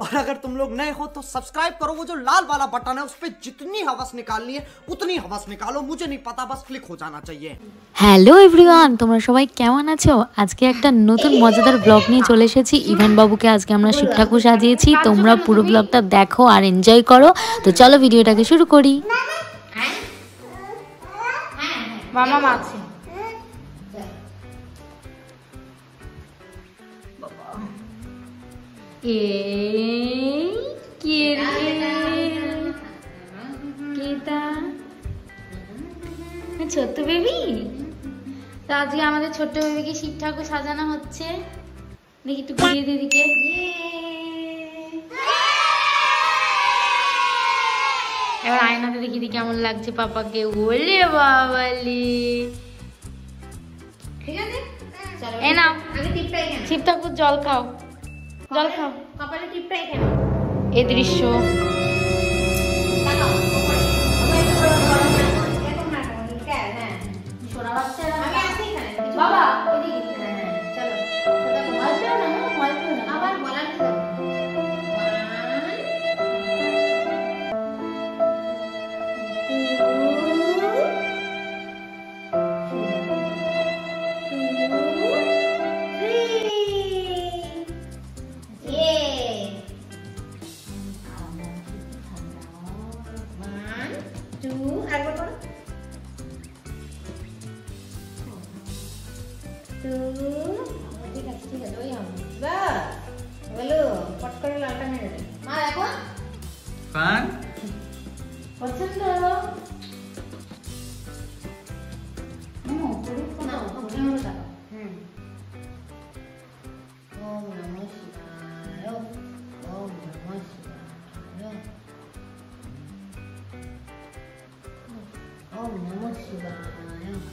और अगर तुम लोग नए हो तो सब्सक्राइब करो, वो जो लाल वाला बटन है उस पर जितनी हवस निकालनी है उतनी हवस निकालो, मुझे नहीं पता, बस क्लिक हो जाना चाहिए। হ্যালো এভরিওয়ান, তোমরা সবাই কেমন আছো? আজকে একটা নতুন মজাদার ব্লগ নিয়ে চলে এসেছি। ইভান বাবুকে আজকে আমরা শিব ঠাকুর সাজিয়েছি। তোমরা পুরো ব্লগটা দেখো আর এনজয় করো। তো চলো ভিডিওটাকে শুরু করি। মামা মাছি ছোট্ট বেবি। তো আজকে আমাদের ছোট্ট বেবিকে শিব ঠাকুর সাজানো হচ্ছে। দেখি একটু ঘুরিয়ে দিদিকে। এবার আয়নাতে দেখি দি কেমন লাগছে পাপাকে। ওলে বাবালি, ঠিক আছে এ নাও শিব ঠাকুর জল খাও, জল খাও। কপালে টিপটাই কেন এই দৃশ্য। বাবা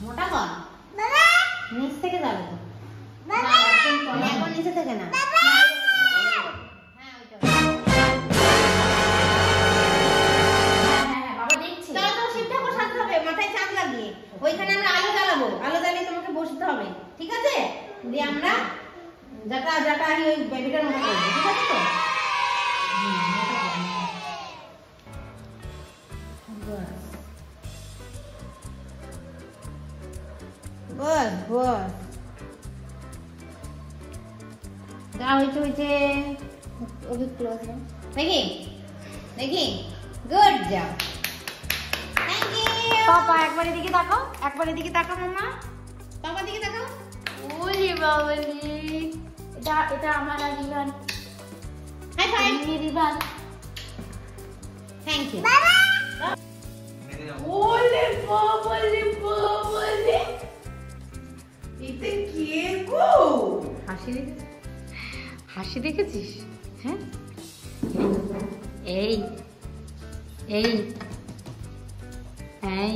মোটা কর, নিচ থেকে যাবে তো, এখন নিচে থেকে না। ওইখানে আমরা আলো জ্বালাবো, আলো জ্বালিয়ে তোমাকে বসতে হবে, ঠিক আছে? দিয়ে আমরা যাটা যাটা আমি ওই বেবিটার মতো করবো, ঠিক আছে তো? বস বস যা হয়েছে হয়েছে। ওকে ক্লোজ না দেখি দেখি, গুড জব। পাপা একবার এদিকে তাকাও, একবার এদিকে তাকাও মাম্মা, পাপা দিকে তাকাও। ওরে বাবালি, এটা এটা আমার আর Rivaan. High five Rivaan, thank you বাবা। ওলে বাবালি বাবালি, এটা কে গো? হাসি দেখেছিস, হাসি দেখেছিস? হ্যাঁ এই এই এই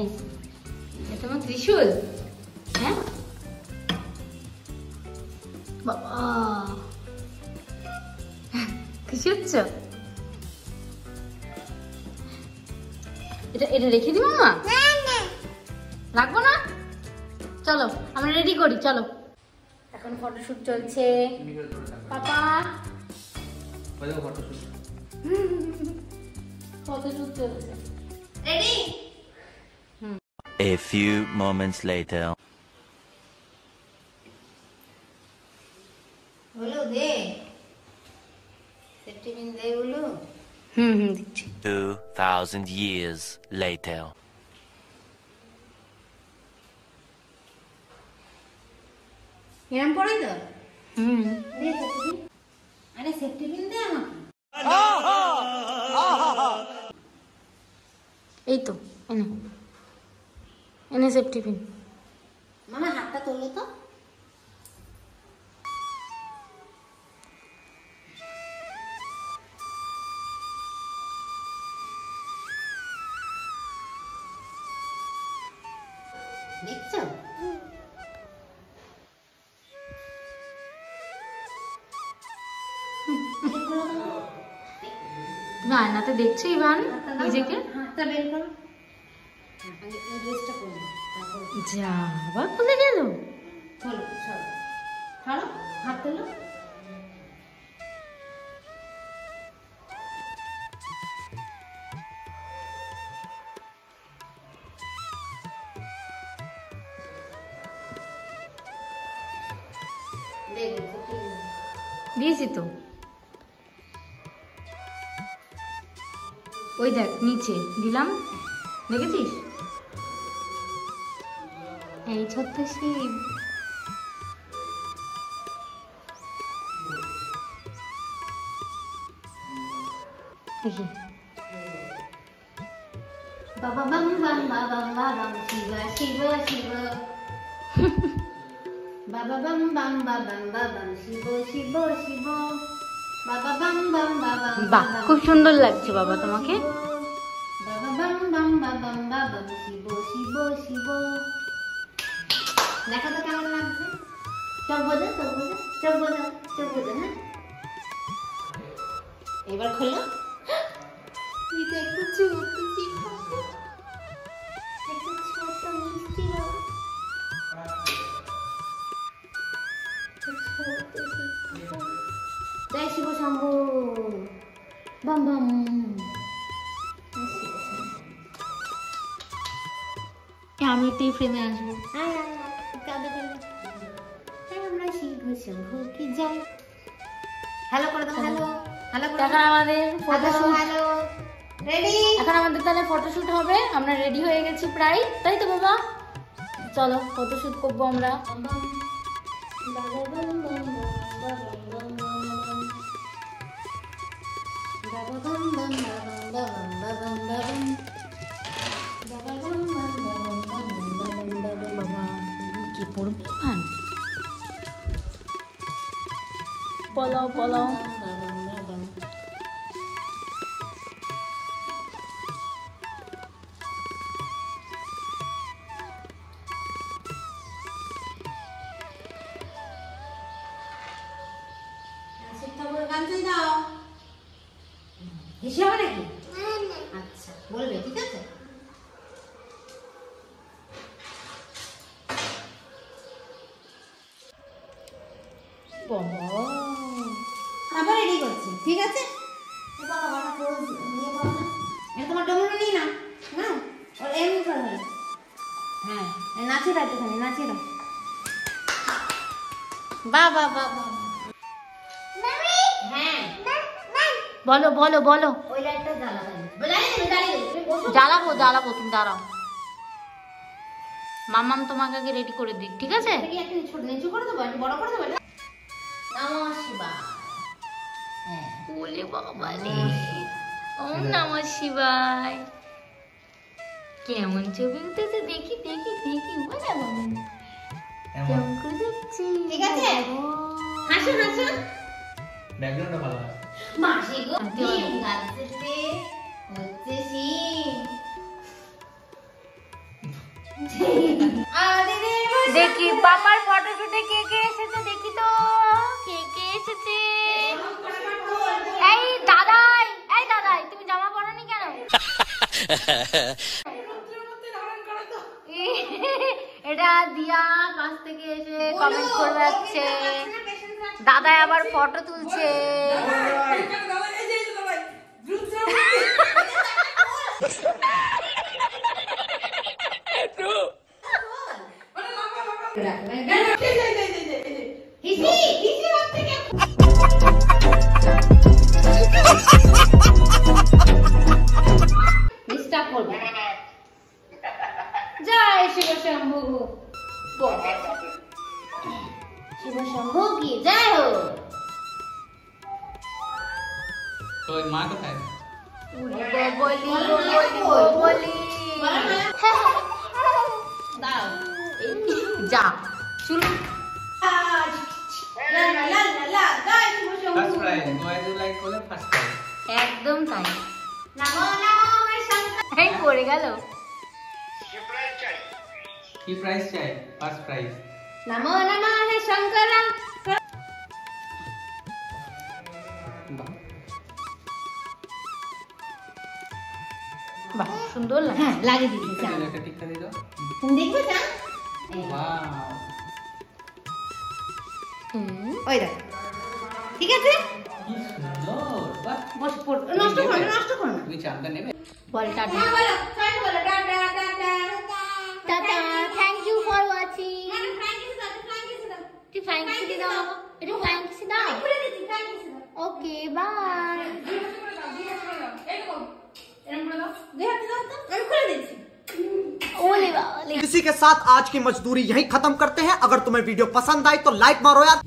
এটা আমার ত্রিশূল। হ্যাঁ বাবা, খুশি হচ্ছ? এটা এটা রেখে দি মামা, রাখবো না? চলো আমরা রেডি করি, চলো। এখন ফটোশুট চলছে পাপা, ফটোশুট চলছে। Ready? A few moments later. হলো দে সেফটি পিন দে বলো। দিচ্ছি। 2000 years later. এরম পড়াই তো? দে সেফটি পিন। আরে সেফটি পিন দে আমাকে। এই তো এনে এনে সেফটি পিন। মামা হাতটা তোলো তো। দেখছো? তুমি আয়নাতে দেখছো ইভান নিজেকে? হাতটা বের করো, এই ড্রেসটা পরো। যা আবার খুলে গেল। চলো চলো, ছাড়ো হাত তোলো। দিয়েছি তো, ওই দেখ নিচে দিলাম, দেখেছিস? এই ছোট্ট শিব। দেখি বাবা বাম বাম বাবা বাম শিব শিব শিব বাবা বাম বাম বাবাম বাবাম শিব শিব শিব বাবা বাম বাম বাবাম। বাহ, খুব সুন্দর লাগছে বাবা তোমাকে। বাবা বাম বাম বাবাম বাবাম শিব শিব শিব। দেখো তো কেমন লাগছে। চোখ বোঝা, চোখ বোঝা, চোখ বোঝা, চোখ বোঝা। হ্যাঁ, এবার খোলো। তুই তো একটু ছোট শিখা, একটু ছোট মিষ্টি বাবা, জয় শিব শম্ভু বাম বাম। আমি একটু ফ্রেমে আসবো। আমরা শিব শম্ভু কি যাই। হ্যালো করে দাও, হ্যালো হ্যালো। এখন আমাদের ফটোশুট, হ্যালো রেডি। এখন আমাদের তাহলে ফটোশুট হবে। আমরা রেডি হয়ে গেছি প্রায়, তাই তো বাবা? চলো ফটোশুট করবো আমরা। কি পড়বি ভান? বলো বলো। হিসেবে নাকি? আচ্ছা বলবে, ঠিক আছে? আবার রেডি করছি, ঠিক আছে? তোমার ডমরু নিই না, না ওর এমনি করে। হ্যাঁ নাচিয়ে দাও, একটুখানি নাচিয়ে দাও। বাবা বাবা। হ্যাঁ বলো বলো বলো। ওই লাইটটা জ্বালাবো জ্বালাবো, তুমি দাঁড়াও। মামাম তোমাকে আগে রেডি করে দিই, ঠিক আছে? নিচু করে দেবো, বড় করে দেবো। নমঃ শিবায়। বলে বাবা রে, ওম নমঃ শিবায়। কেমন ছবি উঠেছে দেখি দেখি দেখি। বলে বাবা কেমন করে দেখছি, ঠিক আছে? হাসুন হাসুন, ব্যাকগ্রাউন্ডটা ভালো আছে। মাসি গো ডিম গাছে হচ্ছে শিম। দেখি পাপার ফটোশুটে কে কে এসেছে, দেখি তো কে কে এসেছে। এই দাদাই, এই দাদাই, তুমি জামা পরোনি কেন? এটা দিয়া কাছ থেকে এসে কমেন্ট করে যাচ্ছে। দাদাই আবার ফটো তুলছে। জয় শিব শম্ভু, শিব শম্ভু কি জয় হো। তো মা কোথায়? বলি বলি দাও যা চুল। ফার্স্ট প্রাইজ, নয় লাইক করলে ফার্স্ট প্রাইজ। একদম তাই। নমো নমঃ শঙ্কর। এই পড়ে গেল। কি প্রাইজ চাই? First prize. নমো নমঃ শঙ্কর। বাহ সুন্দর লাগে। হ্যাঁ লাগিয়ে দিয়েছি। একটা টিক্কা দিয়ে দাও। তুমি দেখবে চান? ওয়াও, ওই দেখো, ঠিক আছে? কি সুন্দর। বাহ, বস পড়, নষ্ট করো না, নষ্ট করো না। তুমি চাঁদটা নেবে? বল টাটা। হ্যাঁ বলো, সবাই বলো tata tata tata. Thank you for watching. Thank you দাও, থ্যাংক ইউ দাও। ফ্লাইং কিসি দাও, একটু ফ্লাইং কিসি দাও। Okay bye. ओले वाले। इसी के साथ आज की मजदूरी यहीं खत्म करते हैं। अगर तुम्हें वीडियो पसंद आई तो लाइक मारो यार।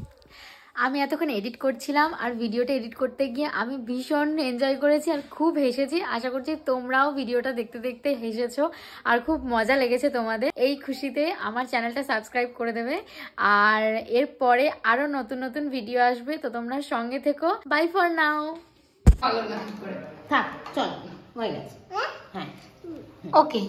আমি এতক্ষণ এডিট করছিলাম আর ভিডিওটা এডিট করতে গিয়ে আমি ভীষণ এনজয় করেছি আর খুব হেসেছি। আশা করছি তোমরাও ভিডিওটা দেখতে দেখতে হেসেছো আর খুব মজা লেগেছে তোমাদের। এই খুশিতে আমার চ্যানেলটা সাবস্ক্রাইব করে দেবে আর এরপরে আরো নতুন নতুন ভিডিও আসবে, তো তোমরা সঙ্গে থেকো। Bye for now. থাক চল হয়ে গেছে। হ্যাঁ ওকে।